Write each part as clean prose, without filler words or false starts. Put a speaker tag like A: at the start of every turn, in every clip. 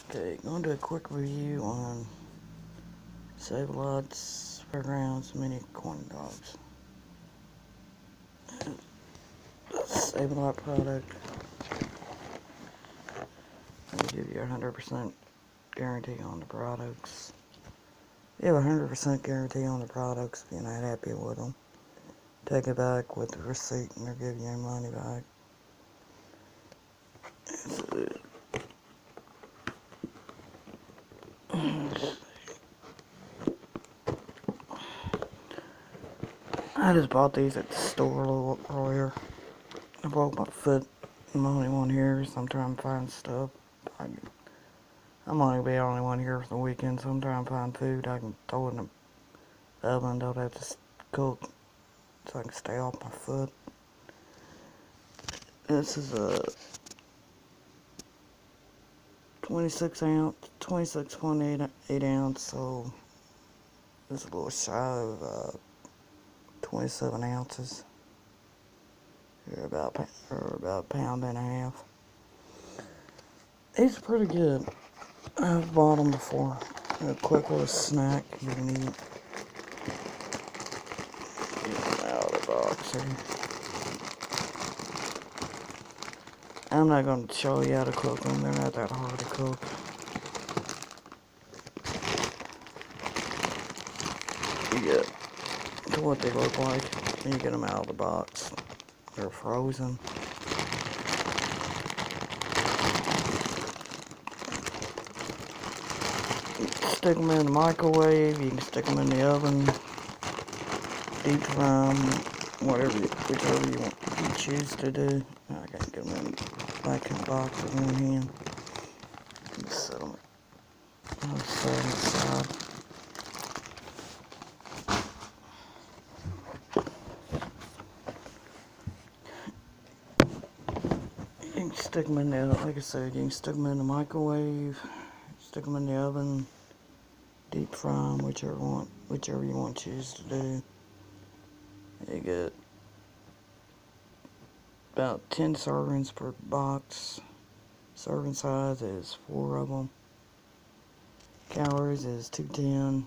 A: Okay, going to do a quick review on Save-A-Lot's Fairgrounds mini corn dogs. Save-A-Lot product. They give you a 100% guarantee on the products. You have a 100% guarantee on the products if you're not happy with them. Take it back with the receipt and they'll give you your money back. I just bought these at the store a little earlier. I broke my foot. I'm only one here, so I'm trying to find stuff. I'm only the only one here for the weekend, so I'm trying to find food I can throw in the oven. Don't have to cook, so I can stay off my foot. This is a 26.8 ounce, so it's a little shy of 27 ounces. Or about a pound and a half. These are pretty good. I've bought them before. A quick little snack you can eat. Get them out of the box here. I'm not going to show you how to cook them. They're not that hard to cook. You get to what they look like. And you get them out of the box. They're frozen. You can stick them in the microwave. You can stick them in the oven. Deep fry them. Whichever you choose to do. I can't get them back in the box with one hand. Just set them aside. You can stick them in the, like I said, you can stick them in the microwave, stick them in the oven, deep fry them, whichever you want to choose to do. You get about 10 servings per box. Serving size is 4 of them. Calories is 210.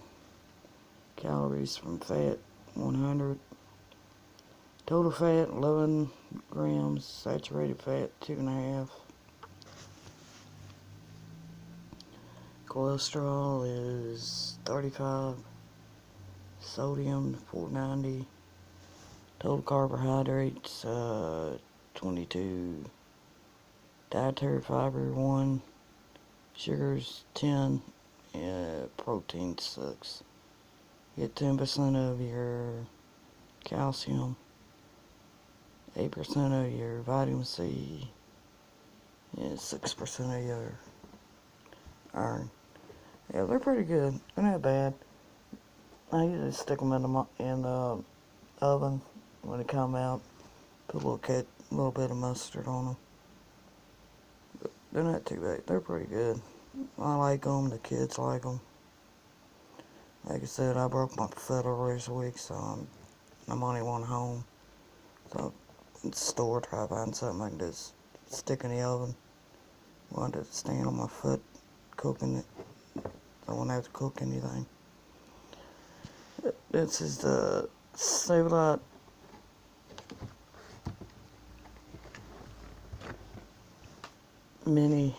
A: Calories from fat 100. Total fat 11 grams. Saturated fat 2.5. Cholesterol is 35. Sodium 490. Total carbohydrates 22. Dietary fiber 1. Sugars 10. Protein 6. Get 10% of your calcium. 8% of your vitamin C. And 6% of your iron. Yeah, they're pretty good. They're not bad. I usually stick them in the oven when they come out. Put a little bit of mustard on them. But they're not too bad. They're pretty good. I like them. The kids like them. Like I said, I broke my foot earlier this week, so I'm only one home. So in the store, try to find something I can just stick in the oven. I wanted to stand on my foot cooking it. I won't have to cook anything. This is the Save-A-Lot mini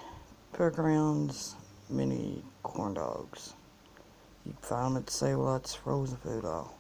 A: Fairgrounds mini corn dogs. You can find them at Save-A-Lot's frozen food aisle.